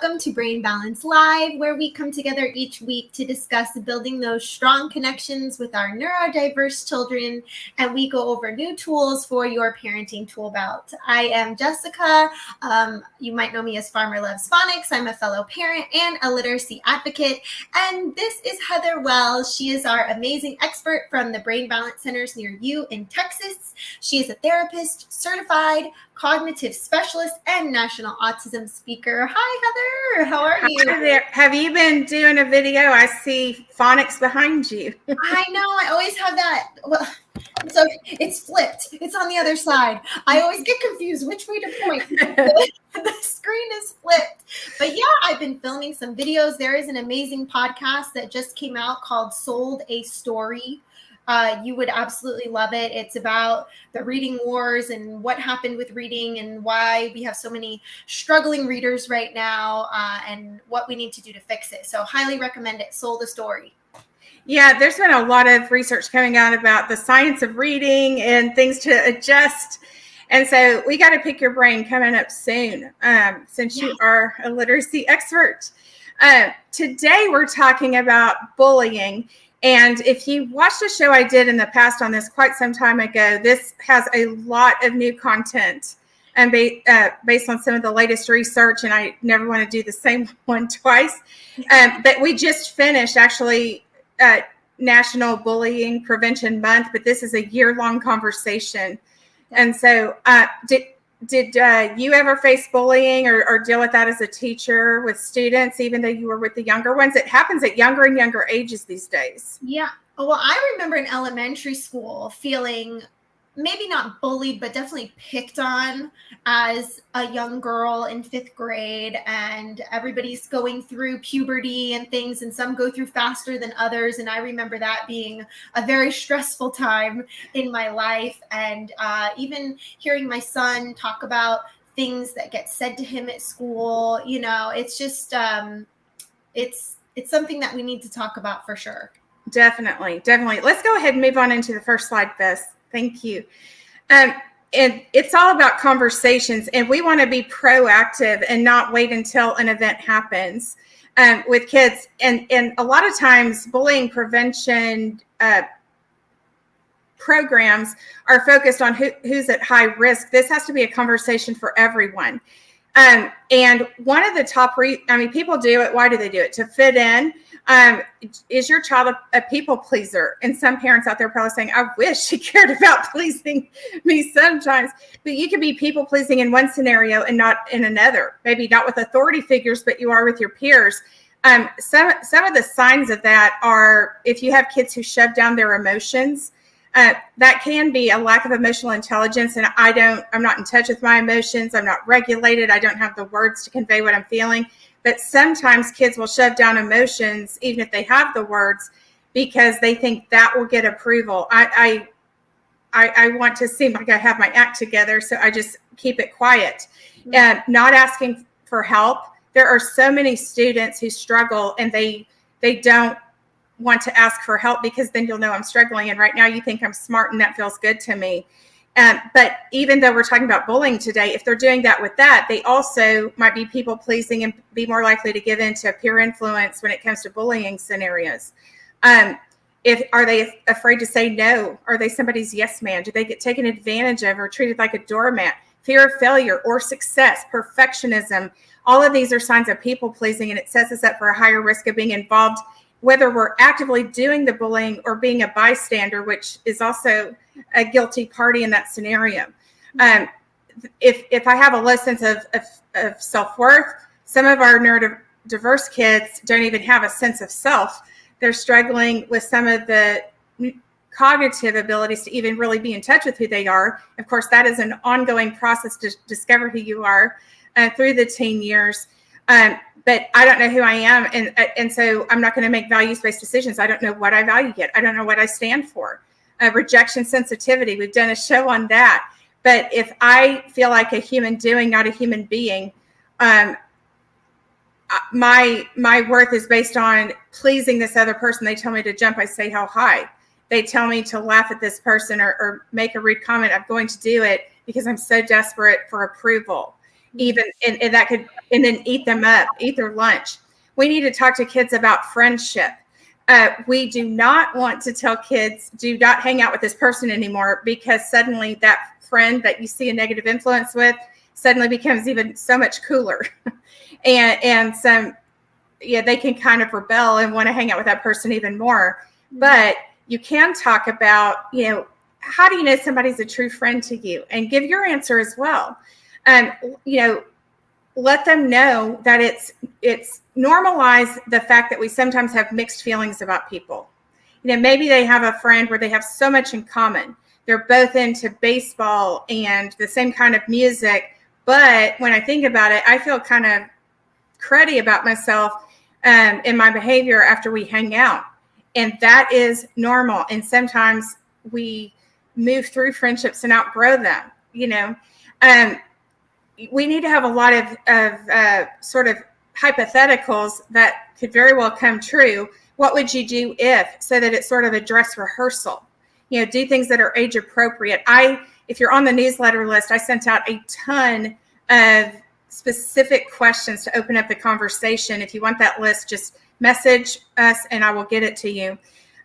welcome to Brain Balance Live, where we come together each week to discuss building those strong connections with our neurodiverse children, and we go over new tools for your parenting tool belt. I am Jessica. You might know me as Farmer Loves Phonics. I'm a fellow parent and a literacy advocate, and this is Heather Wells. She is our amazing expert from the Brain Balance Centers near you in Texas. She is a therapist, certified cognitive specialist, and national autism speaker. Hi, Heather. How are you? Hi there. Have you been doing a video? I see phonics behind you. I know. I always have that. Well, so it's flipped. It's on the other side. I always get confused which way to point. The screen is flipped. But yeah, I've been filming some videos. There is an amazing podcast that just came out called Sold a Story. You would absolutely love it. It's about the reading wars and what happened with reading and why we have so many struggling readers right now, and what we need to do to fix it. So highly recommend it. Sold a Story. Yeah, there's been a lot of research coming out about the science of reading and things to adjust. And so we got to pick your brain coming up soon, since you are a literacy expert. Today we're talking about bullying. And if you watched a show I did in the past on this quite some time ago, this has a lot of new content and based on some of the latest research, and I never want to do the same one twice. But we just finished actually National Bullying Prevention Month, but this is a year-long conversation. And so did you ever face bullying or deal with that as a teacher with students, even though you were with the younger ones? It happens at younger and younger ages these days. Yeah. Well, I remember in elementary school feeling maybe not bullied, but definitely picked on as a young girl in 5th grade. And everybody's going through puberty and things, and some go through faster than others. And I remember that being a very stressful time in my life. And even hearing my son talk about things that get said to him at school, you know, it's just, it's something that we need to talk about for sure. Definitely. Let's go ahead and move on into the first slide, Bess. Thank you. And it's all about conversations, and we want to be proactive and not wait until an event happens with kids. And a lot of times bullying prevention programs are focused on who's at high risk. This has to be a conversation for everyone. And one of the top, people do it. Why do they do it? To fit in. Is your child a people pleaser? And some parents out there are probably saying, I wish he cared about pleasing me sometimes. But you can be people pleasing in one scenario and not in another. Maybe not with authority figures, but you are with your peers. Some of the signs of that are if you have kids who shove down their emotions. That can be a lack of emotional intelligence, and I'm not in touch with my emotions. I'm not regulated. I don't have the words to convey what I'm feeling. But sometimes kids will shove down emotions, even if they have the words, because they think that will get approval. I want to seem like I have my act together, so I just keep it quiet. And not asking for help. There are so many students who struggle, and they don't want to ask for help because then you'll know I'm struggling. And right now you think I'm smart and that feels good to me. But even though we're talking about bullying today, if they're doing that with that, they also might be people pleasing and be more likely to give in to peer influence when it comes to bullying scenarios. Are they afraid to say no? Are they somebody's yes man? Do they get taken advantage of or treated like a doormat? Fear of failure or success, perfectionism. All of these are signs of people pleasing, and it sets us up for a higher risk of being involved, whether we're actively doing the bullying or being a bystander, which is also a guilty party in that scenario. If I have a low sense of self-worth, some of our neurodiverse kids don't even have a sense of self. They're struggling with some of the cognitive abilities to even really be in touch with who they are. Of course, that is an ongoing process to discover who you are through the teen years. But I don't know who I am, and so I'm not going to make values-based decisions. I don't know what I value yet. I don't know what I stand for. Rejection sensitivity, we've done a show on that. But if I feel like a human doing, not a human being, my worth is based on pleasing this other person. They tell me to jump, I say how high. They tell me to laugh at this person or make a rude comment. I'm going to do it because I'm so desperate for approval. even, and that could, and then eat them up, eat their lunch. We need to talk to kids about friendship. We do not want to tell kids, do not hang out with this person anymore, because suddenly that friend that you see a negative influence with suddenly becomes even so much cooler. and some, yeah, they can kind of rebel and want to hang out with that person even more. But you can talk about, how do you know somebody's a true friend to you? And give your answer as well. Let them know that it's normalize the fact that we sometimes have mixed feelings about people. Maybe they have a friend where they have so much in common. They're both into baseball and the same kind of music. But when I think about it, I feel kind of cruddy about myself in my behavior after we hang out. And that is normal. And sometimes we move through friendships and outgrow them, we need to have a lot of sort of hypotheticals that could very well come true. What would you do if, so that it's sort of a dress rehearsal, do things that are age appropriate. If you're on the newsletter list, I sent out a ton of specific questions to open up the conversation. If you want that list, just message us and I will get it to you,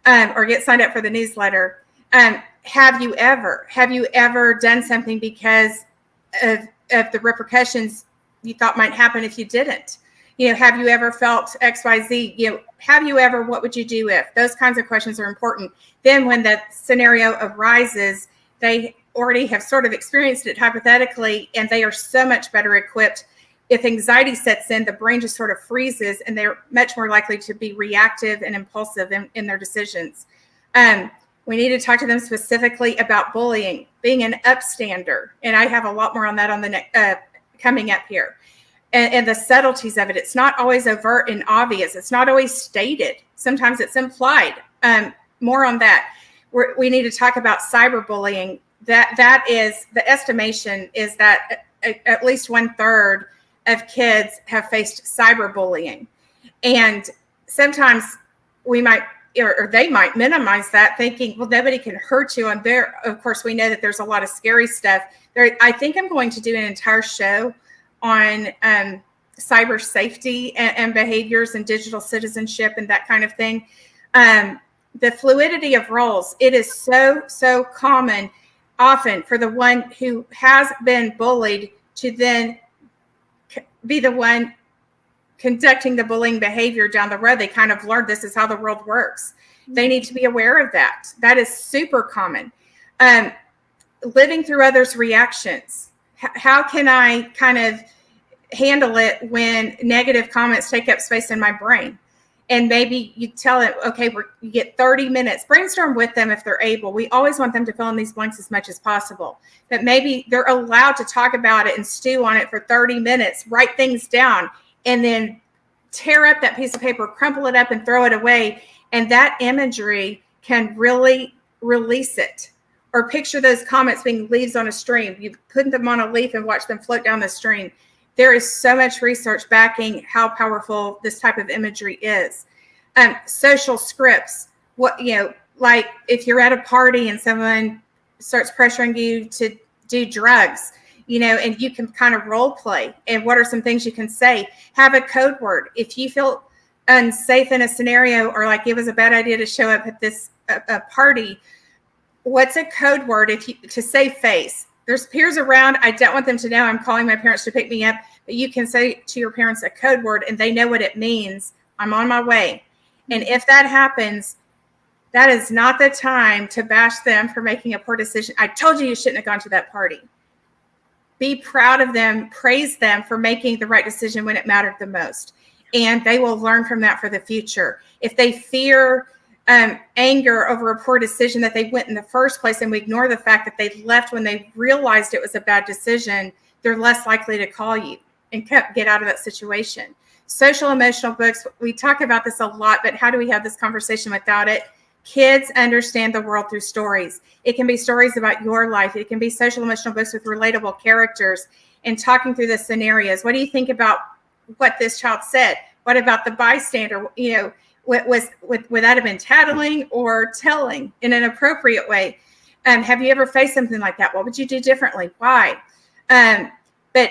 or get signed up for the newsletter. Have you ever done something because of the repercussions you thought might happen if you didn't? Have you ever felt XYZ? Have you ever, what would you do if? Those kinds of questions are important. Then when that scenario arises, they already have sort of experienced it hypothetically, and they are so much better equipped. If anxiety sets in, the brain just sort of freezes, and they're much more likely to be reactive and impulsive in their decisions. We need to talk to them specifically about bullying, being an upstander. And I have a lot more on that on the coming up here. And the subtleties of it. It's not always overt and obvious. It's not always stated. Sometimes it's implied. More on that. We need to talk about cyberbullying. That is, the estimation is that at least 1/3 of kids have faced cyberbullying. And sometimes we might, or they might minimize that, thinking, well, nobody can hurt you. And of course, we know that there's a lot of scary stuff there. I think I'm going to do an entire show on cyber safety and behaviors and digital citizenship and that kind of thing. The fluidity of roles, it is so common often for the one who has been bullied to then be the one conducting the bullying behavior down the road. They kind of learned this is how the world works. They need to be aware of that. That is super common. Living through others' reactions. How can I kind of handle it when negative comments take up space in my brain? And maybe you tell it, okay, you get 30 minutes. Brainstorm with them if they're able. We always want them to fill in these blanks as much as possible. But maybe they're allowed to talk about it and stew on it for 30 minutes, write things down, and then tear up that piece of paper, crumple it up, and throw it away. And that imagery can really release it. Or picture those comments being leaves on a stream. You put them on a leaf and watch them float down the stream. There is so much research backing how powerful this type of imagery is. Social scripts. Like if you're at a party and someone starts pressuring you to do drugs, and you can kind of role play. And what are some things you can say? Have a code word. If you feel unsafe in a scenario, or like it was a bad idea to show up at this a party, what's a code word to save face? There's peers around. I don't want them to know I'm calling my parents to pick me up, but you can say to your parents a code word and they know what it means. I'm on my way. And if that happens, that is not the time to bash them for making a poor decision. I told you shouldn't have gone to that party. Be proud of them, praise them for making the right decision when it mattered the most. And they will learn from that for the future. If they fear anger over a poor decision that they went in the first place, and we ignore the fact that they left when they realized it was a bad decision, they're less likely to call you and get out of that situation. Social emotional books, we talk about this a lot, but how do we have this conversation without it? Kids understand the world through stories. It can be stories about your life. It can be social emotional books with relatable characters and talking through the scenarios. What do you think about what this child said? What about the bystander? Would that have been tattling or telling in an appropriate way? Have you ever faced something like that? What would you do differently? Why? But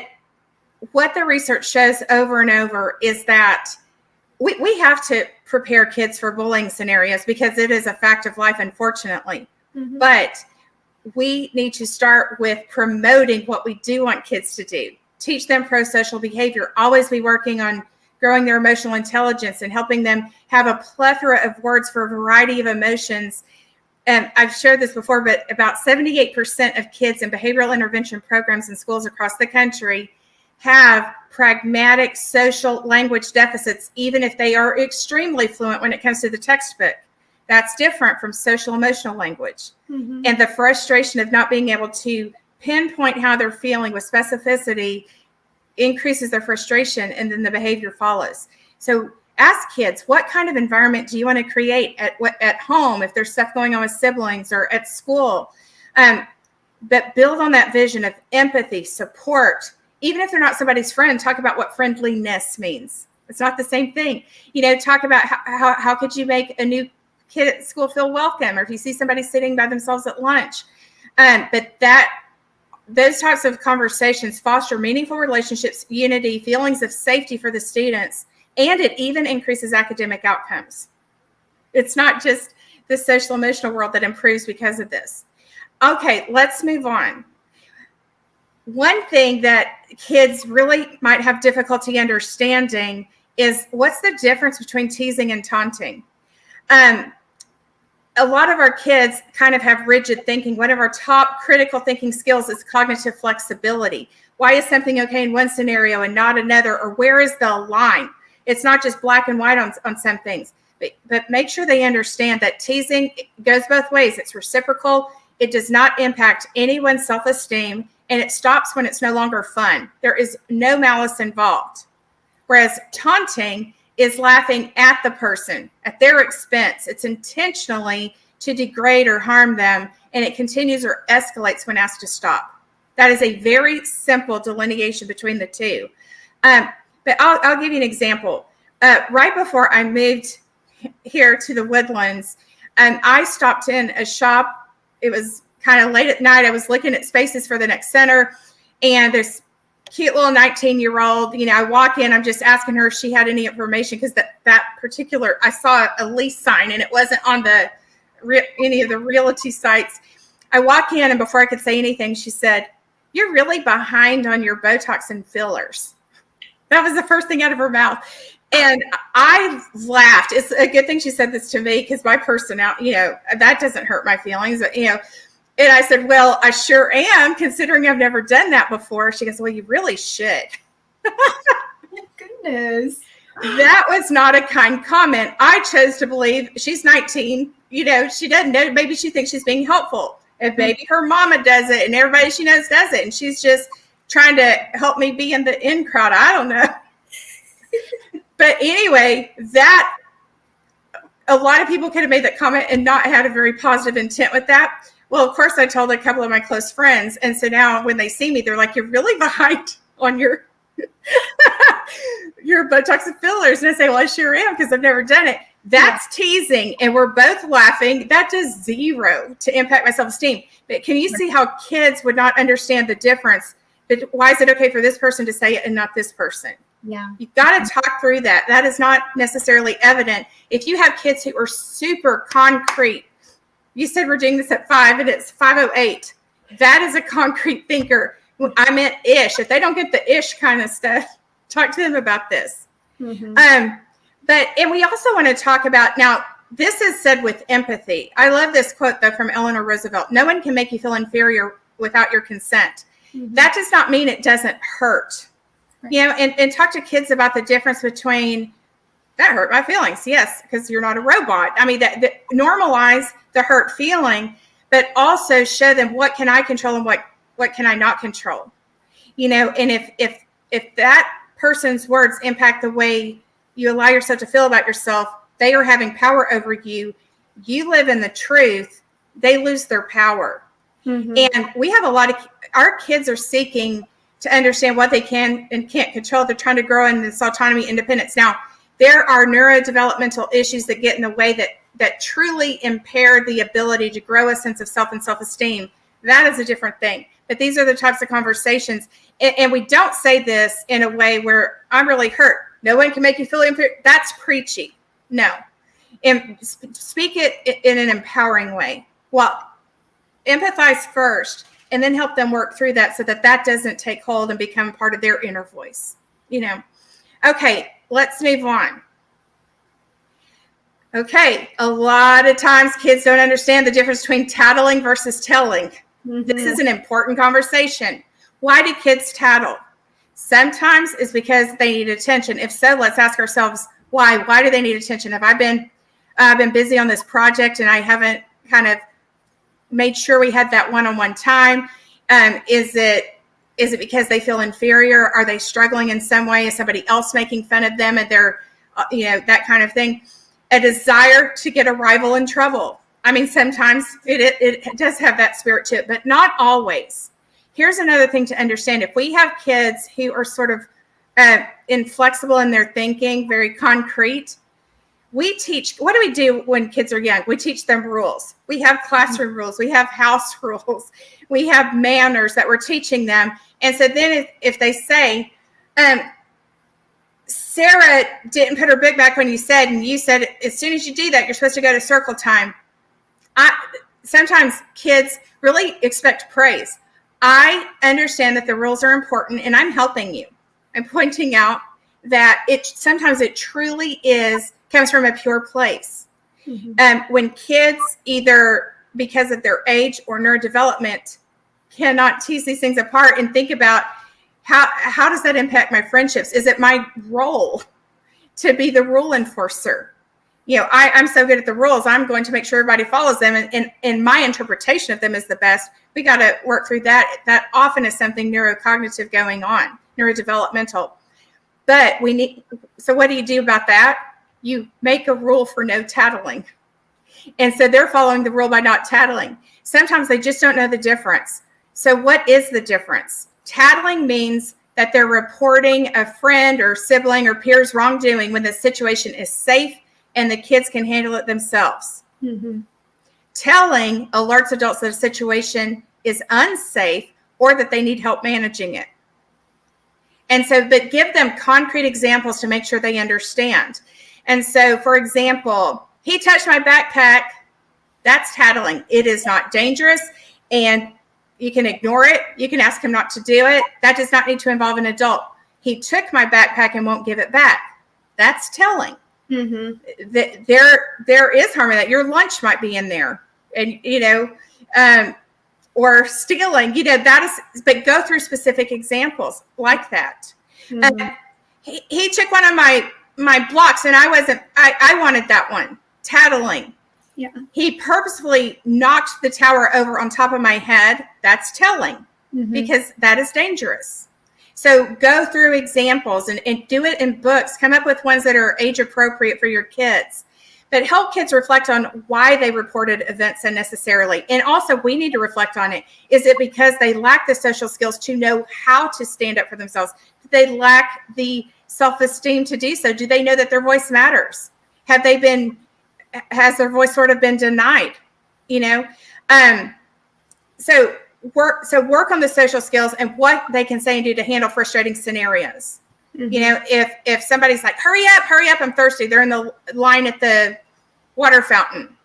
what the research shows over and over is that we have to prepare kids for bullying scenarios because it is a fact of life, unfortunately. Mm-hmm. But we need to start with promoting what we do want kids to do. Teach them pro-social behavior. Always be working on growing their emotional intelligence and helping them have a plethora of words for a variety of emotions. And I've shared this before, but about 78% of kids in behavioral intervention programs in schools across the country have pragmatic social language deficits, even if they are extremely fluent when it comes to the textbook. That's different from social emotional language. Mm-hmm. And the frustration of not being able to pinpoint how they're feeling with specificity increases their frustration, and then the behavior follows. So ask kids, what kind of environment do you want to create at home if there's stuff going on with siblings or at school? But build on that vision of empathy, support. Even if they're not somebody's friend, talk about what friendliness means. It's not the same thing. Talk about how could you make a new kid at school feel welcome, or if you see somebody sitting by themselves at lunch. But those types of conversations foster meaningful relationships, unity, feelings of safety for the students, and it even increases academic outcomes. It's not just the social emotional world that improves because of this. Okay, let's move on. One thing that kids really might have difficulty understanding is what's the difference between teasing and taunting. A lot of our kids kind of have rigid thinking. One of our top critical thinking skills is cognitive flexibility. Why is something okay in one scenario and not another? Or where is the line? It's not just black and white on some things. But make sure they understand that teasing goes both ways. It's reciprocal. It does not impact anyone's self-esteem, and it stops when it's no longer fun. There is no malice involved. Whereas taunting is laughing at the person at their expense. It's intentionally to degrade or harm them, and it continues or escalates when asked to stop. That is a very simple delineation between the two. But I'll give you an example. Right before I moved here to the Woodlands, I stopped in a shop. It was kind of late at night. I was looking at spaces for the next center, and this cute little 19-year-old, I walk in, I'm just asking her if she had any information, because that particular, I saw a lease sign and it wasn't on any of the realty sites. I walk in, and before I could say anything, she said, "You're really behind on your Botox and fillers." That was the first thing out of her mouth. And I laughed. It's a good thing she said this to me, because my personality, that doesn't hurt my feelings, And I said, "Well, I sure am, considering I've never done that before." She goes, "Well, you really should." My goodness. That was not a kind comment. I chose to believe she's 19. She doesn't know. Maybe she thinks she's being helpful. And maybe her mama does it and everybody she knows does it. And she's just trying to help me be in the in crowd. I don't know. But anyway, a lot of people could have made that comment and not had a very positive intent with that. Well, of course, I told a couple of my close friends. And so now when they see me, they're like, "You're really behind on your Botox and fillers." And I say, "Well, I sure am, because I've never done it." That's teasing. And we're both laughing. That does zero to impact my self-esteem. But can you see how kids would not understand the difference? But why is it okay for this person to say it and not this person? Yeah. You've got to talk through that. That is not necessarily evident. If you have kids who are super concrete, you said we're doing this at 5 and it's 5:08. That is a concrete thinker. I meant ish. If they don't get the ish kind of stuff, talk to them about this. Mm-hmm. And we also want to talk about, now, this is said with empathy. I love this quote, though, from Eleanor Roosevelt. "No one can make you feel inferior without your consent." Mm-hmm. That does not mean it doesn't hurt. Right. And talk to kids about the difference between, "That hurt my feelings." Yes, because you're not a robot. I mean, that normalize the hurt feeling, but also show them what can I control and what can I not control. And if that person's words impact the way you allow yourself to feel about yourself, they are having power over you. You live in the truth, they lose their power. Mm-hmm. And we have our kids are seeking to understand what they can and can't control. They're trying to grow in this autonomy, independence. Now, there are neurodevelopmental issues that get in the way that truly impair the ability to grow a sense of self and self-esteem. That is a different thing. But these are the types of conversations. And we don't say this in a way where I'm really hurt. No one can make you feel inferior. That's preachy. No. And speak it in an empowering way. Well, empathize first and then help them work through that so that doesn't take hold and become part of their inner voice. Okay, let's move on. Okay, a lot of times kids don't understand the difference between tattling versus telling. This is an important conversation. Why do kids tattle? Sometimes it's because they need attention. If so, let's ask ourselves why. Why do they need attention? Have I been busy on this project and I haven't kind of made sure we had that one-on-one time? Is it because they feel inferior? Are they struggling in some way? Is somebody else making fun of them and they're, that kind of thing? A desire to get a rival in trouble. I mean, sometimes it does have that spirit to it, but not always. Here's another thing to understand. If we have kids who are sort of inflexible in their thinking, very concrete, what do we do when kids are young? We teach them rules. We have classroom rules. We have house rules. We have manners that we're teaching them. And so then if they say, Sarah didn't put her book back when you said, and you said, as soon as you do that, you're supposed to go to circle time. Sometimes kids really expect praise. I understand that the rules are important and I'm helping you. I'm pointing out that sometimes it truly comes from a pure place. When kids, either because of their age or neurodevelopment, cannot tease these things apart and think about how does that impact my friendships? Is it my role to be the rule enforcer? I'm so good at the rules. I'm going to make sure everybody follows them. And my interpretation of them is the best. We got to work through that. That often is something neurocognitive going on, neurodevelopmental. But so what do you do about that? You make a rule for no tattling. And so they're following the rule by not tattling. Sometimes they just don't know the difference. So what is the difference? Tattling means that they're reporting a friend or sibling or peer's wrongdoing when the situation is safe and the kids can handle it themselves. Telling alerts adults that a situation is unsafe or that they need help managing it. And so, but give them concrete examples to make sure they understand. And so, for example, he touched my backpack. That's tattling. It is not dangerous. And you can ignore it. You can ask him not to do it. That does not need to involve an adult. He took my backpack and won't give it back. That's telling. There is harm in that. Your lunch might be in there, and or stealing. That is. But go through specific examples like that. He took one of my blocks, and I wasn't. I wanted that one. Tattling. Yeah. He purposefully knocked the tower over on top of my head. That's telling because that is dangerous. So go through examples and do it in books. Come up with ones that are age appropriate for your kids. But help kids reflect on why they reported events unnecessarily. And also we need to reflect on it. Is it because they lack the social skills to know how to stand up for themselves? Do they lack the self-esteem to do so? Do they know that their voice matters? Has their voice sort of been denied? So work on the social skills and what they can say and do to handle frustrating scenarios. If somebody's like, hurry up, I'm thirsty. They're in the line at the water fountain.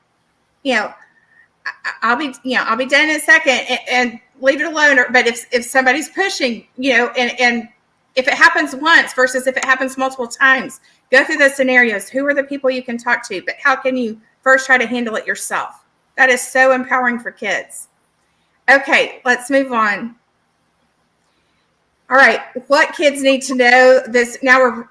I'll be done in a second and leave it alone. But if somebody's pushing, and if it happens once versus if it happens multiple times, go through those scenarios. Who are the people you can talk to? But how can you first try to handle it yourself? That is so empowering for kids. Okay, let's move on. All right, what kids need to know this now we're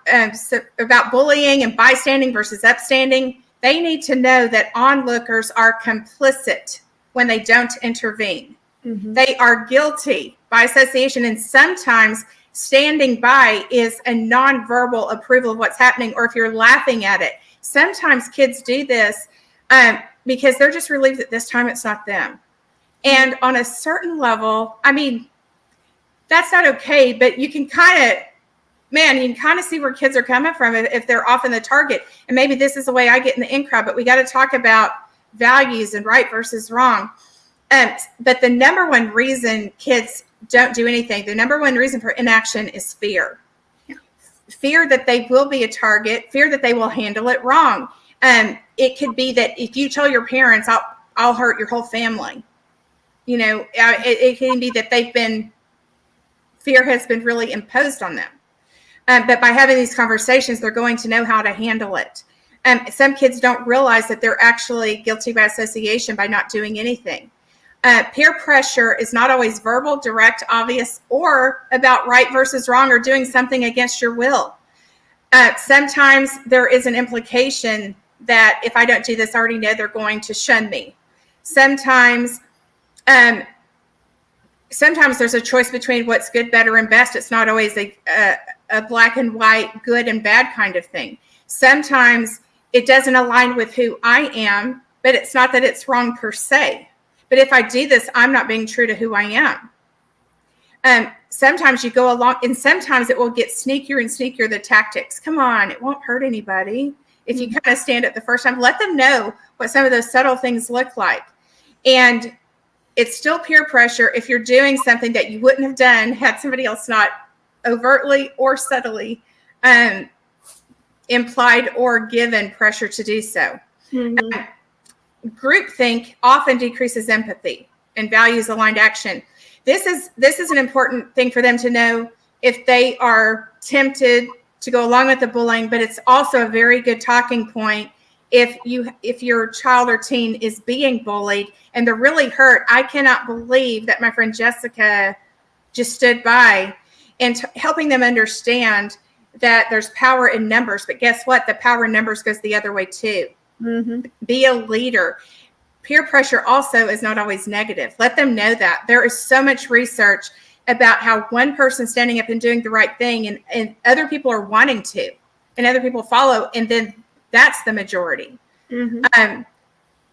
about bullying and bystanding versus upstanding. They need to know that onlookers are complicit when they don't intervene. They are guilty by association, and sometimes standing by is a nonverbal approval of what's happening, or if you're laughing at it. Sometimes kids do this because they're just relieved that this time it's not them. And on a certain level, I mean, that's not okay, but you can kind of see where kids are coming from if they're often the target. And maybe this is the way I get in the in crowd, but we got to talk about values and right versus wrong. But the number one reason kids don't do anything, the number one reason for inaction is fear. Fear that they will be a target, fear that they will handle it wrong. It could be that if you tell your parents, I'll hurt your whole family. It can be that fear has been really imposed on them. But by having these conversations, they're going to know how to handle it. Some kids don't realize that they're actually guilty by association by not doing anything. Peer pressure is not always verbal, direct, obvious, or about right versus wrong or doing something against your will. Sometimes there is an implication that if I don't do this, I already know they're going to shun me. Sometimes there's a choice between what's good, better, and best. It's not always a black and white, good and bad kind of thing. Sometimes it doesn't align with who I am, but it's not that it's wrong per se. But if I do this, I'm not being true to who I am. Sometimes you go along, and sometimes it will get sneakier and sneakier, the tactics. Come on, it won't hurt anybody. If you kind of stand up the first time, let them know what some of those subtle things look like. And it's still peer pressure if you're doing something that you wouldn't have done had somebody else not overtly or subtly implied or given pressure to do so. Mm-hmm. Groupthink often decreases empathy and values aligned action. This is an important thing for them to know if they are tempted to go along with the bullying, but it's also a very good talking point if your child or teen is being bullied and they're really hurt. I cannot believe that my friend Jessica just stood by, and helping them understand that there's power in numbers, but guess what? The power in numbers goes the other way too. Mm-hmm. Be a leader. Peer pressure also is not always negative. Let them know that. There is so much research about how one person standing up and doing the right thing and other people are wanting to, and other people follow, and then that's the majority. Mm-hmm.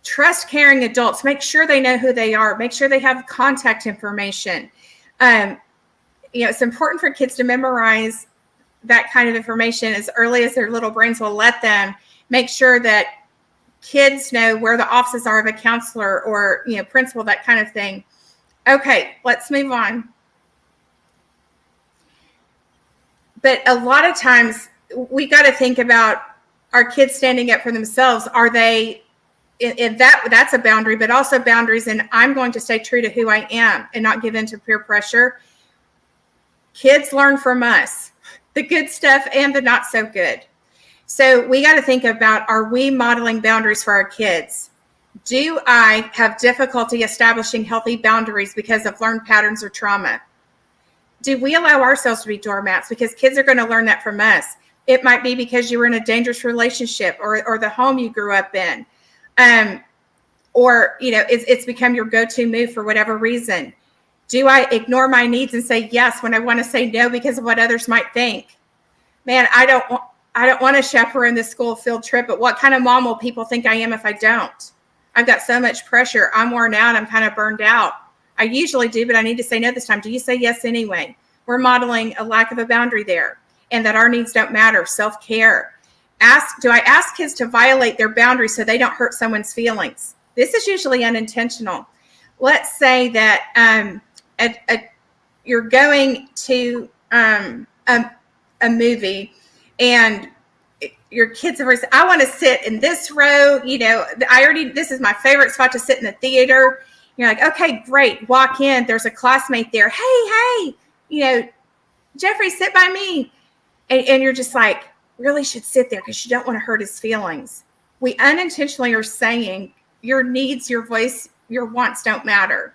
Trust caring adults. Make sure they know who they are. Make sure they have contact information. It's important for kids to memorize that kind of information as early as their little brains will let them. Make sure that kids know where the offices are of a counselor or, principal, that kind of thing. Okay, let's move on. But a lot of times we got to think about our kids standing up for themselves. Are they in that's a boundary, but also boundaries. And I'm going to stay true to who I am and not give in to peer pressure. Kids learn from us, the good stuff and the not so good. So we got to think about, are we modeling boundaries for our kids? Do I have difficulty establishing healthy boundaries because of learned patterns or trauma? Do we allow ourselves to be doormats? Because kids are going to learn that from us. It might be because you were in a dangerous relationship or the home you grew up in. It's become your go-to move for whatever reason. Do I ignore my needs and say yes when I want to say no because of what others might think? Man, I don't want to chaperone this school field trip, but what kind of mom will people think I am if I don't? I've got so much pressure. I'm worn out. I'm kind of burned out. I usually do, but I need to say no this time. Do you say yes anyway? We're modeling a lack of a boundary there, and that our needs don't matter. Self-care. Do I ask kids to violate their boundaries so they don't hurt someone's feelings? This is usually unintentional. Let's say that you're going to a movie and your kids have said, I want to sit in this row. This is my favorite spot to sit in the theater. You're like, okay, great. Walk in. There's a classmate there. Hey, Jeffrey, sit by me. And you're just like, really should sit there because you don't want to hurt his feelings. We unintentionally are saying your needs, your voice, your wants don't matter.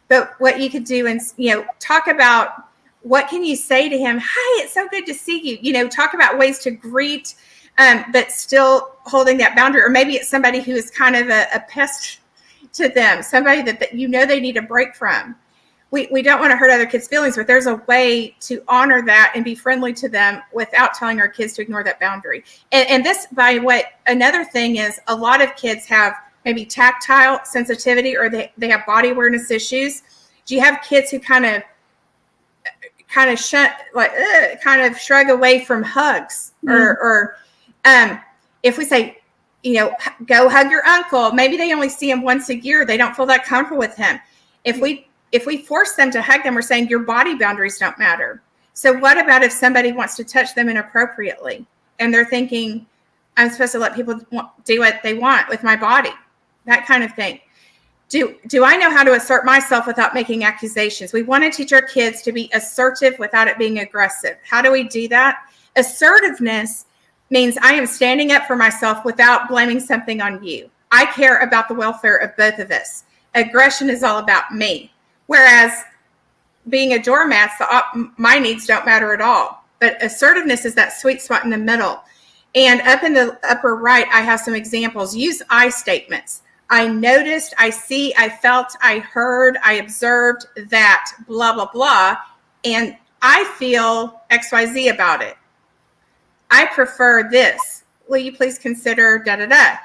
But what you could do is, talk about what can you say to him? Hi, it's so good to see you. Talk about ways to greet, but still holding that boundary. Or maybe it's somebody who is kind of a pest to them, somebody that they need a break from. We don't want to hurt other kids' feelings, but there's a way to honor that and be friendly to them without telling our kids to ignore that boundary. And this, another thing is, a lot of kids have maybe tactile sensitivity or they have body awareness issues. Do you have kids who kind of shrug away from hugs? Or if we say, go hug your uncle, maybe they only see him once a year. They don't feel that comfortable with him. If we if we force them to hug them, we're saying your body boundaries don't matter. So what about if somebody wants to touch them inappropriately and they're thinking, I'm supposed to let people do what they want with my body, that kind of thing. Do I know how to assert myself without making accusations? We want to teach our kids to be assertive without it being aggressive. How do we do that? Assertiveness means I am standing up for myself without blaming something on you. I care about the welfare of both of us. Aggression is all about me. Whereas being a doormat, my needs don't matter at all. But assertiveness is that sweet spot in the middle. And up in the upper right, I have some examples. Use I statements. I noticed, I see, I felt, I heard, I observed that, blah, blah, blah. And I feel XYZ about it. I prefer this. Will you please consider da, da, da.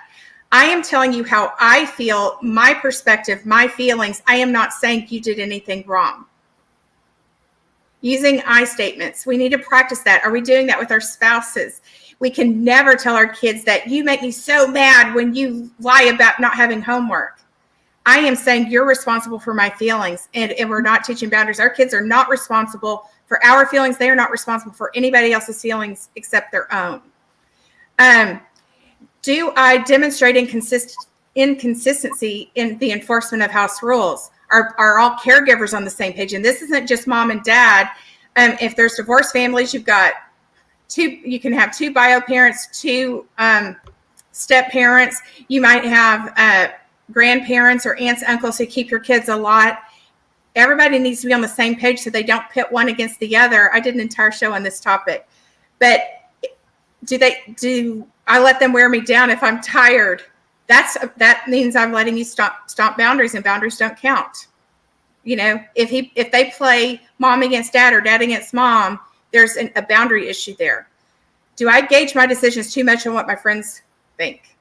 I am telling you how I feel, my perspective, my feelings. I am not saying you did anything wrong. Using I statements. We need to practice that. Are we doing that with our spouses? We can never tell our kids that you make me so mad when you lie about not having homework. I am saying you're responsible for my feelings, and we're not teaching boundaries. Our kids are not responsible for our feelings. They are not responsible for anybody else's feelings except their own. Do I demonstrate inconsistency in the enforcement of house rules? Are all caregivers on the same page? And this isn't just mom and dad. If there's divorced families, you've got you can have two bio parents, two step parents. You might have grandparents or aunts, uncles who keep your kids a lot. Everybody needs to be on the same page so they don't pit one against the other. I did an entire show on this topic. But do I let them wear me down if I'm tired? That means I'm letting you stomp boundaries, and boundaries don't count. You know, if they play mom against dad or dad against mom, there's a boundary issue there. Do I gauge my decisions too much on what my friends think?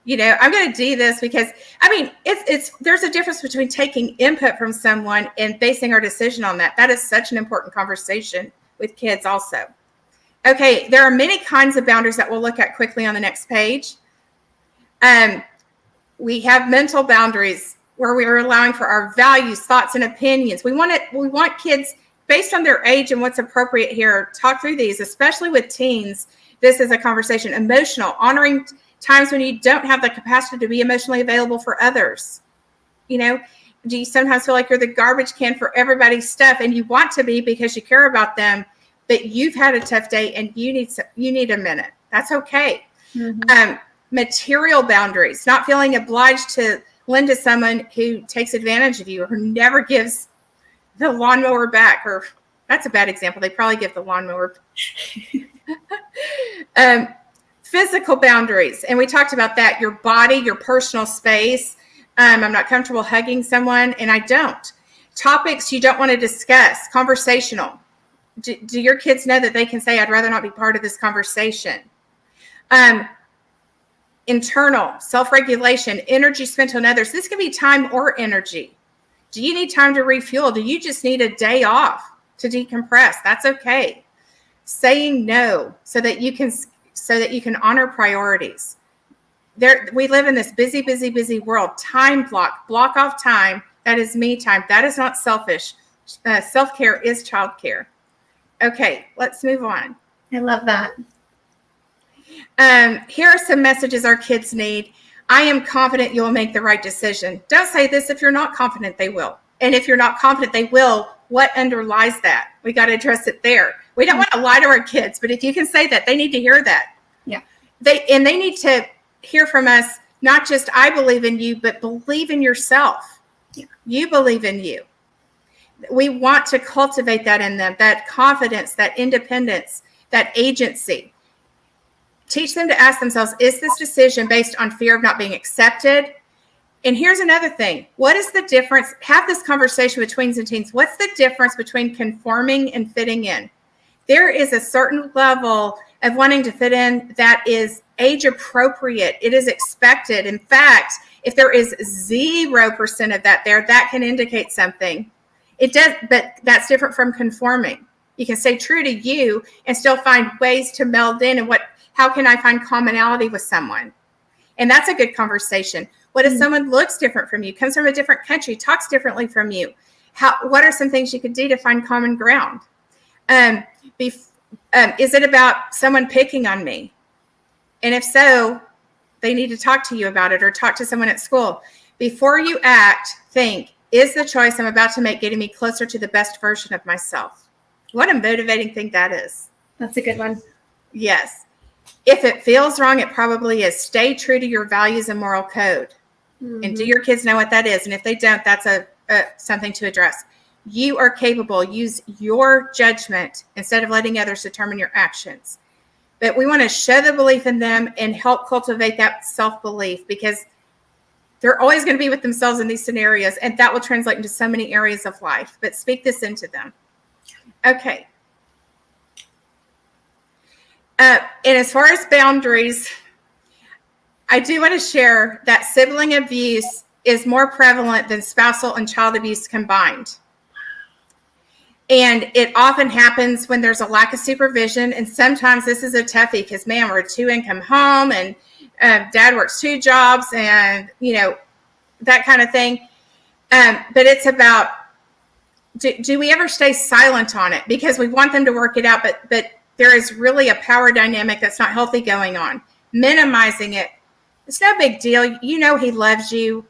You know, I'm going to do this because, I mean, there's a difference between taking input from someone and basing our decision on that. That is such an important conversation with kids also. Okay, there are many kinds of boundaries that we'll look at quickly on the next page. We have mental boundaries where we are allowing for our values, thoughts, and opinions. We want kids, based on their age and what's appropriate here, talk through these, especially with teens. This is a conversation. Emotional, honoring times when you don't have the capacity to be emotionally available for others. You know, do you sometimes feel like you're the garbage can for everybody's stuff, and you want to be because you care about them, but you've had a tough day and you need a minute? That's okay. Mm-hmm. Material boundaries, not feeling obliged to lend to someone who takes advantage of you or who never gives the lawnmower back, or that's a bad example. They probably give the lawnmower. Physical boundaries. And we talked about that. Your body, your personal space. I'm not comfortable hugging someone, and I don't. Topics you don't want to discuss. Conversational. Do your kids know that they can say, I'd rather not be part of this conversation? Internal, self-regulation, energy spent on others. This can be time or energy. Do you need time to refuel? Do you just need a day off to decompress? That's okay. Saying no so that you can honor priorities. We live in this busy world. Time block off time. That is me time. That is not selfish. Self-care is childcare. Okay, let's move on. I love that. Here are some messages our kids need. I am confident you will make the right decision. Don't say this if you're not confident they will. And if you're not confident they will, what underlies that? We got to address it there. We don't want to lie to our kids, but if you can say that, they need to hear that. Yeah. They need to hear from us, not just I believe in you, but believe in yourself. Yeah. You believe in you. We want to cultivate that in them, that confidence, that independence, that agency. Teach them to ask themselves, is this decision based on fear of not being accepted? And here's another thing. What is the difference? Have this conversation with tweens and teens. What's the difference between conforming and fitting in? There is a certain level of wanting to fit in that is age appropriate. It is expected. In fact, if there is 0% of that there, that can indicate something. It does, but that's different from conforming. You can stay true to you and still find ways to meld in and how can I find commonality with someone? And that's a good conversation. What if someone looks different from you, comes from a different country, talks differently from you? What are some things you could do to find common ground? Is it about someone picking on me? And if so, they need to talk to you about it or talk to someone at school. Before you act, think, is the choice I'm about to make getting me closer to the best version of myself? What a motivating thing that is. That's a good one. Yes. If it feels wrong, it probably is. Stay true to your values and moral code. And do your kids know what that is? And if they don't, that's something to address. You are capable. Use your judgment instead of letting others determine your actions. But we want to show the belief in them and help cultivate that self-belief, because they're always going to be with themselves in these scenarios, and that will translate into so many areas of life. But speak this into them. Okay. And as far as boundaries, I do want to share that sibling abuse is more prevalent than spousal and child abuse combined. And it often happens when there's a lack of supervision. And sometimes this is a toughie because, man, we're a 2-income home and dad works 2 jobs and, that kind of thing. But it's about, do we ever stay silent on it? Because we want them to work it out, but there is really a power dynamic that's not healthy going on. Minimizing it, it's no big deal. He loves you.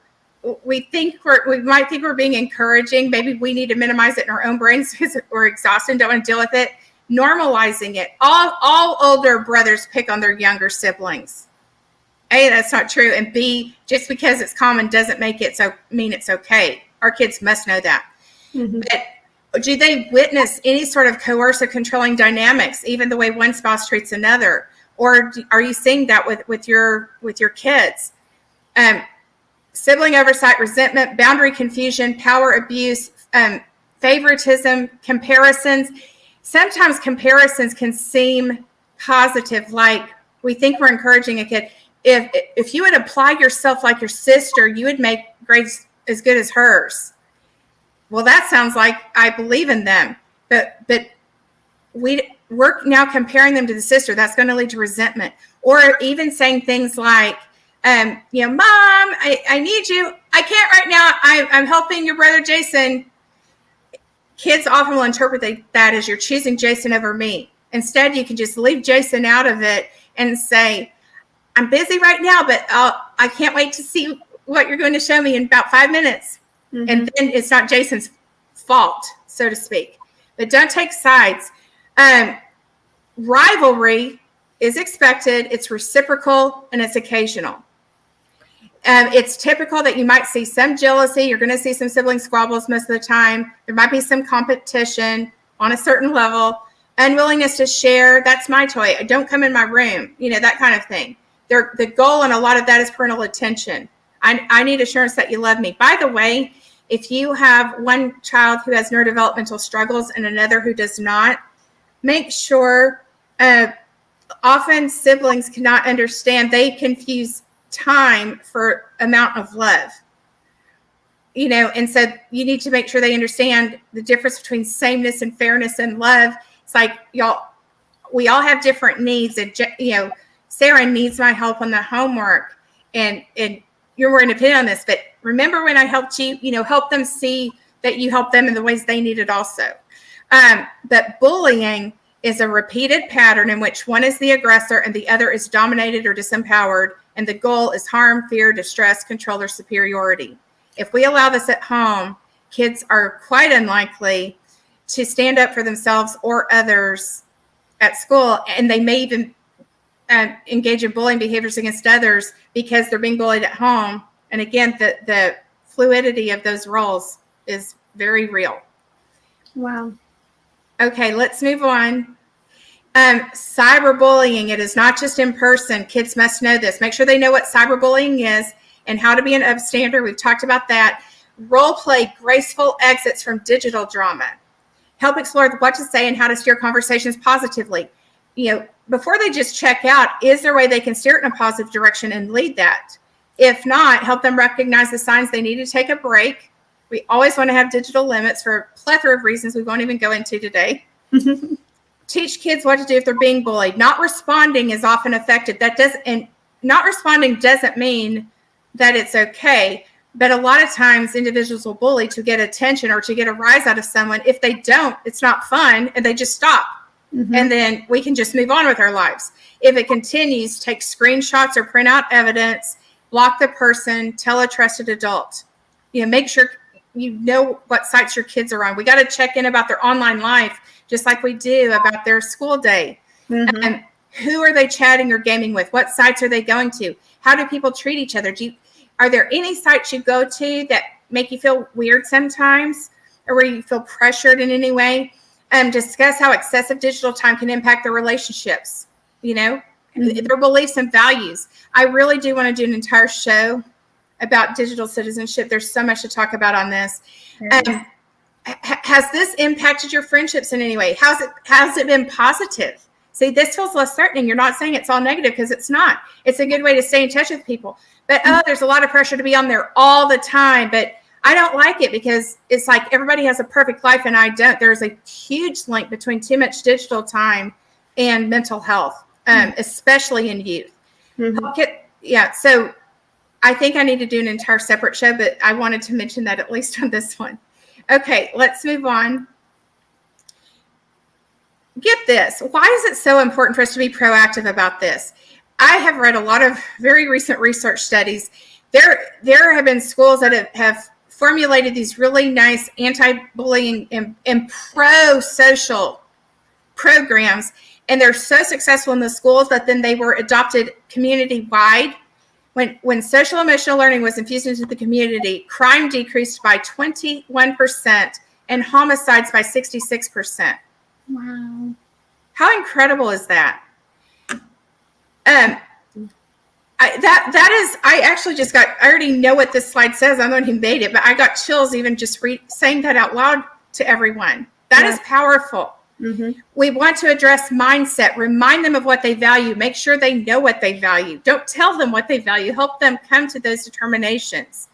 We might think we're being encouraging. Maybe we need to minimize it in our own brains because we're exhausted and don't want to deal with it. Normalizing it. All older brothers pick on their younger siblings. A, that's not true. And B, just because it's common doesn't make it mean it's okay. Our kids must know that. But do they witness any sort of coercive, controlling dynamics, even the way one spouse treats another? Or are you seeing that with your kids? Sibling oversight, resentment, boundary confusion, power abuse, favoritism, comparisons. Sometimes comparisons can seem positive, like we think we're encouraging a kid. If you would apply yourself like your sister, you would make grades as good as hers. Well, that sounds like I believe in them, but we're now comparing them to the sister. That's going to lead to resentment, or even saying things like, Mom, I need you. I can't right now. I'm helping your brother Jason. Kids often will interpret that as you're choosing Jason over me. Instead, you can just leave Jason out of it and say, I'm busy right now, but I can't wait to see what you're going to show me in about 5 minutes. And then it's not Jason's fault, so to speak. But don't take sides. Rivalry is expected, it's reciprocal, and it's occasional. It's typical that you might see some jealousy. You're going to see some sibling squabbles most of the time. There might be some competition on a certain level. Unwillingness to share. That's my toy. Don't come in my room. That kind of thing. The goal in a lot of that is parental attention. I need assurance that you love me. By the way, if you have one child who has neurodevelopmental struggles and another who does not, make sure, often siblings cannot understand. They confuse time for amount of love, and so you need to make sure they understand the difference between sameness and fairness and love. It's like, we all have different needs, and Sarah needs my help on the homework, and you're more independent on this, but remember when I helped you, help them see that you help them in the ways they needed also. But bullying is a repeated pattern in which one is the aggressor and the other is dominated or disempowered, and the goal is harm, fear, distress, control, or superiority. If we allow this at home, kids are quite unlikely to stand up for themselves or others at school, and they may even engage in bullying behaviors against others because they're being bullied at home. And again, the fluidity of those roles is very real. Wow. Okay, let's move on. Cyberbullying, it is not just in person. Kids must know this. Make sure they know what cyberbullying is and how to be an upstander. We've talked about that. Role play graceful exits from digital drama. Help explore what to say and how to steer conversations positively. Before they just check out, is there a way they can steer it in a positive direction and lead that? If not, help them recognize the signs they need to take a break. We always want to have digital limits for a plethora of reasons we won't even go into today. Teach kids what to do if they're being bullied. Not responding is often effective. Not responding doesn't mean that it's okay. But a lot of times individuals will bully to get attention or to get a rise out of someone. If they don't, it's not fun, and they just stop. Mm-hmm. And then we can just move on with our lives. If it continues, take screenshots or print out evidence, block the person, tell a trusted adult. Make sure you know what sites your kids are on. We got to check in about their online life, just like we do about their school day. Mm-hmm. And who are they chatting or gaming with? What sites are they going to? How do people treat each other? Are there any sites you go to that make you feel weird sometimes, or where you feel pressured in any way? Discuss how excessive digital time can impact their relationships, mm-hmm. their beliefs and values. I really do want to do an entire show about digital citizenship. There's so much to talk about on this. Has this impacted your friendships in any way? Has it been positive? See, this feels less threatening. You're not saying it's all negative, because it's not. It's a good way to stay in touch with people. But there's a lot of pressure to be on there all the time. But I don't like it, because it's like everybody has a perfect life and I don't. There's a huge link between too much digital time and mental health, especially in youth. Mm-hmm. So I think I need to do an entire separate show, but I wanted to mention that at least on this one. Okay, let's move on. Get this. Why is it so important for us to be proactive about this? I have read a lot of very recent research studies. There have been schools that have formulated these really nice anti-bullying and pro-social programs, and they're so successful in the schools that then they were adopted community-wide. When social emotional learning was infused into the community, crime decreased by 21% and homicides by 66%. Wow. How incredible is that? I already know what this slide says. I'm the one who made it, but I got chills even just saying that out loud to everyone. That is powerful. Mm-hmm. We want to address mindset, remind them of what they value, make sure they know what they value. Don't tell them what they value, help them come to those determinations.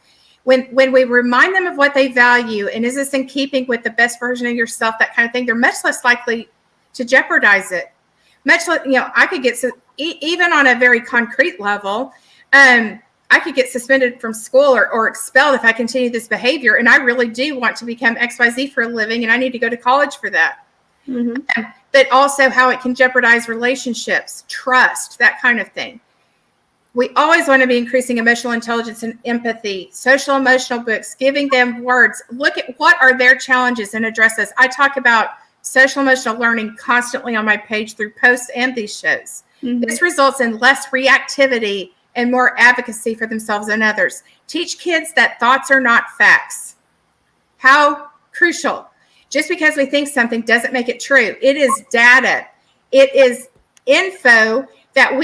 When we remind them of what they value, and is this in keeping with the best version of yourself, that kind of thing, they're much less likely to jeopardize it. Much less, I could get, even on a very concrete level, I could get suspended from school or expelled if I continue this behavior. And I really do want to become XYZ for a living, and I need to go to college for that. Mm-hmm. But also how it can jeopardize relationships, trust, that kind of thing. We always want to be increasing emotional intelligence and empathy, social emotional books, giving them words. Look at what are their challenges and address this. I talk about social emotional learning constantly on my page through posts and these shows. Mm-hmm. This results in less reactivity and more advocacy for themselves and others. Teach kids that thoughts are not facts. How crucial. Just because we think something doesn't make it true. It is data. It is info that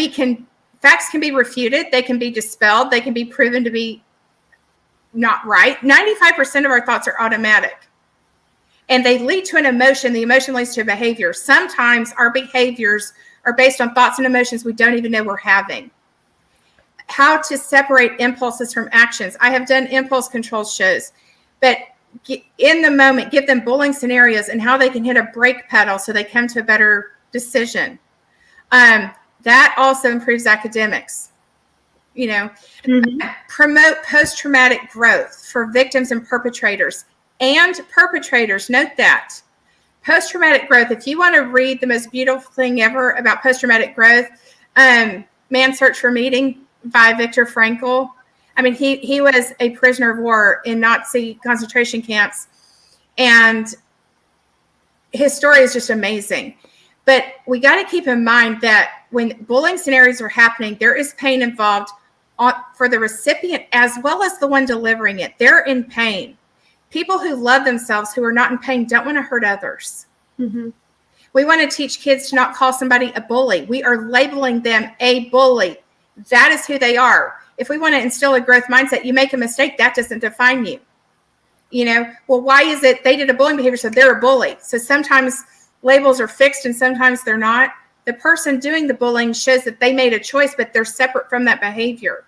facts can be refuted. They can be dispelled. They can be proven to be not right. 95% of our thoughts are automatic. And they lead to an emotion. The emotion leads to a behavior. Sometimes our behaviors are based on thoughts and emotions we don't even know we're having. How to separate impulses from actions. I have done impulse control shows, but in the moment, give them bullying scenarios and how they can hit a brake pedal so they come to a better decision. That also improves academics. Mm-hmm. Promote post-traumatic growth for victims and perpetrators. Note that. Post-traumatic growth, if you want to read the most beautiful thing ever about post-traumatic growth, Man's Search for Meaning by Viktor Frankl. I mean, he was a prisoner of war in Nazi concentration camps, and his story is just amazing. But we got to keep in mind that when bullying scenarios are happening, there is pain involved for the recipient as well as the one delivering it. They're in pain. People who love themselves, who are not in pain, don't want to hurt others. Mm-hmm. We want to teach kids to not call somebody a bully. We are labeling them a bully. That is who they are. If we want to instill a growth mindset, you make a mistake, that doesn't define you. Well, why is it they did a bullying behavior, so they're a bully? So sometimes labels are fixed and sometimes they're not. The person doing the bullying shows that they made a choice, but they're separate from that behavior.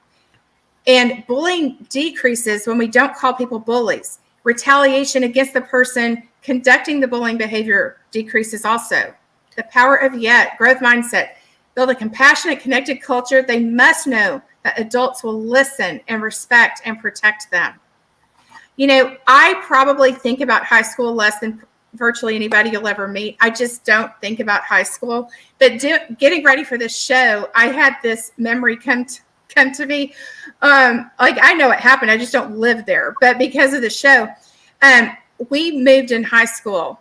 And bullying decreases when we don't call people bullies. Retaliation against the person conducting the bullying behavior decreases also. The power of growth mindset. Build a compassionate, connected culture. They must know that adults will listen and respect and protect them. You know, I probably think about high school less than virtually anybody you'll ever meet. I just don't think about high school. But getting ready for this show, I had this memory come to me. Like, I know it happened. I just don't live there. But because of the show, we moved in high school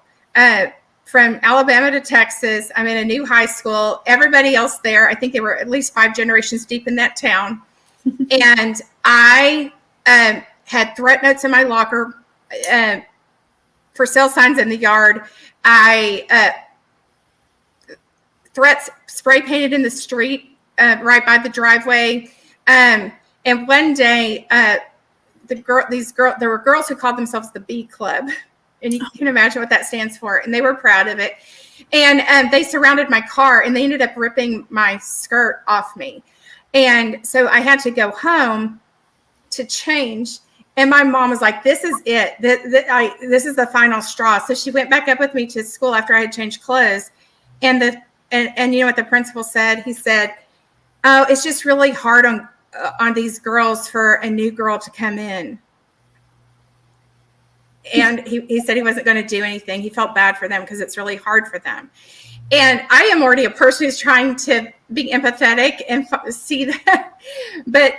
from Alabama to Texas. I'm in a new high school. Everybody else there, I think they were at least 5 generations deep in that town. And I had threat notes in my locker for sale signs in the yard. I threats spray painted in the street right by the driveway. And one day, there were girls who called themselves the B Club. And you can imagine what that stands for. And they were proud of it. And they surrounded my car, and they ended up ripping my skirt off me. And so I had to go home to change. And my mom was like, this is it. This is the final straw. So she went back up with me to school after I had changed clothes. And you know what the principal said? He said, oh, it's just really hard on these girls for a new girl to come in. And he said he wasn't going to do anything. He felt bad for them because it's really hard for them. And I am already a person who's trying to be empathetic and see that. But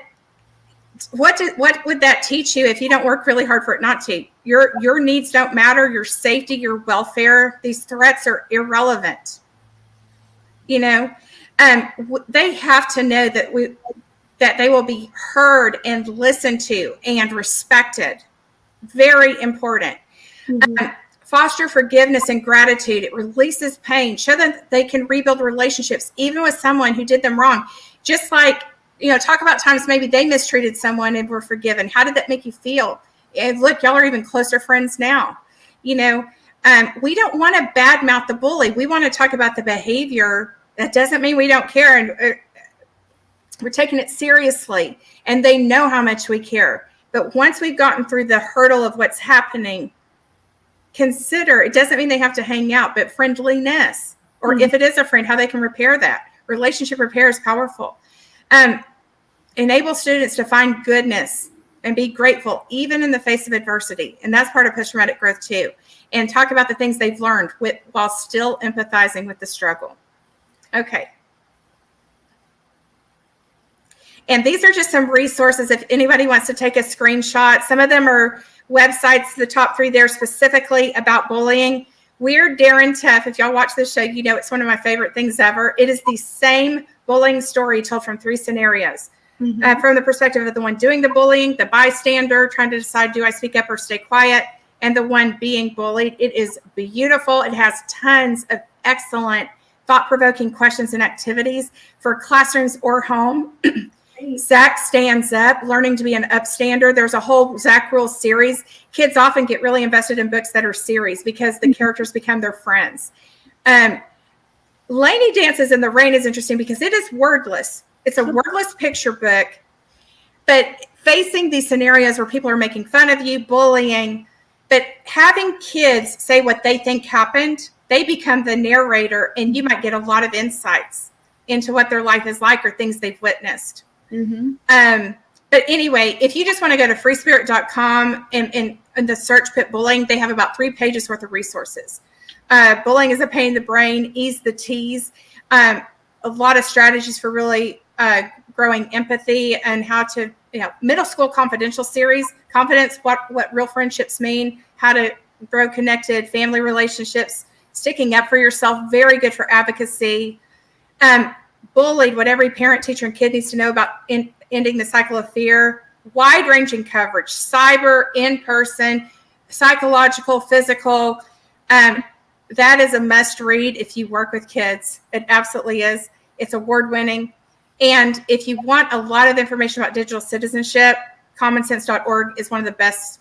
what would that teach you if you don't work really hard for it not to? Your needs don't matter. Your safety, your welfare, these threats are irrelevant. You know, they have to know that they will be heard and listened to and respected. Very important. Mm-hmm. Foster forgiveness and gratitude. It releases pain. Show them they can rebuild relationships, even with someone who did them wrong. Just like, you know, talk about times maybe they mistreated someone and were forgiven. How did that make you feel? And look, y'all are even closer friends now. You know, we don't want to badmouth the bully. We want to talk about the behavior. That doesn't mean we don't care. And we're taking it seriously. And they know how much we care. But once we've gotten through the hurdle of what's happening, consider, it doesn't mean they have to hang out, but friendliness, or if it is a friend, how they can repair that. Relationship repair is powerful. Enable students to find goodness and be grateful, even in the face of adversity. And that's part of post-traumatic growth too. And talk about the things they've learned while still empathizing with the struggle. Okay. And these are just some resources if anybody wants to take a screenshot. Some of them are websites, the top 3 there specifically about bullying. Weird, Daring, Tough. If y'all watch this show, you know it's one of my favorite things ever. It is the same bullying story told from 3 scenarios. Mm-hmm. From the perspective of the one doing the bullying, the bystander, trying to decide, do I speak up or stay quiet, and the one being bullied. It is beautiful. It has tons of excellent thought-provoking questions and activities for classrooms or home. Zach Stands Up, Learning to be an Upstander. There's a whole Zach Rules series. Kids often get really invested in books that are series because the characters become their friends. Lainey Dances in the Rain is interesting because it is wordless. It's a wordless picture book, but facing these scenarios where people are making fun of you, bullying, but having kids say what they think happened, they become the narrator, and you might get a lot of insights into what their life is like or things they've witnessed. Mm-hmm. But anyway, if you just want to go to freespirit.com and in the search put bullying, they have about 3 pages worth of resources. Bullying is a pain in the brain, ease the tease. A lot of strategies for really growing empathy and how to, middle school confidential series, confidence, what real friendships mean, how to grow connected family relationships, sticking up for yourself, very good for advocacy. Bullied, what every parent, teacher, and kid needs to know about ending the cycle of fear. Wide-ranging coverage, cyber, in-person, psychological, physical. That is a must-read if you work with kids. It absolutely is. It's award-winning. And if you want a lot of information about digital citizenship, commonsense.org is one of the best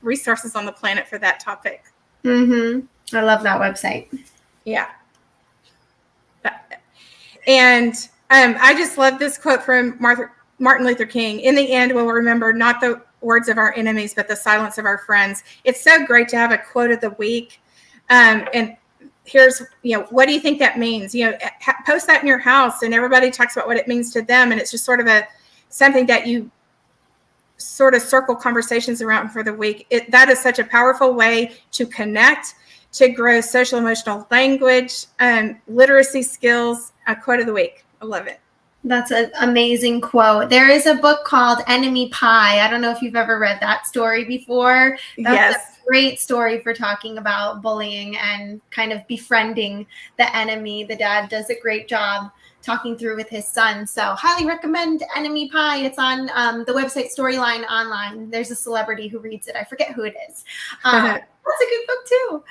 resources on the planet for that topic. Mm-hmm. I love that website. Yeah. And I just love this quote from Martin Luther King. In the end, we'll remember not the words of our enemies, but the silence of our friends. It's so great to have a quote of the week. And here's, what do you think that means? Post that in your house, and everybody talks about what it means to them. And it's just sort of something that you sort of circle conversations around for the week. That is such a powerful way to connect, to grow social emotional language, literacy skills. A quote of the week. I love it. That's an amazing quote. There is a book called Enemy Pie. I don't know if you've ever read that story before. That's a great story for talking about bullying and kind of befriending the enemy. The dad does a great job talking through with his son. So highly recommend Enemy Pie. It's on the website Storyline Online. There's a celebrity who reads it. I forget who it is. That's a good book too.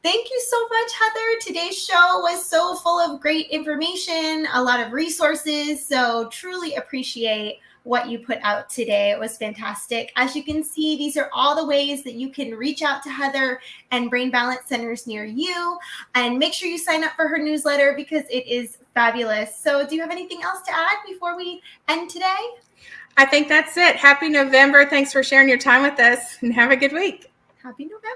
Thank you so much, Heather. Today's show was so full of great information, a lot of resources. So truly appreciate what you put out today. It was fantastic. As you can see, these are all the ways that you can reach out to Heather and Brain Balance Centers near you. And make sure you sign up for her newsletter because it is fabulous. So do you have anything else to add before we end today? I think that's it. Happy November. Thanks for sharing your time with us, and have a good week. Happy November.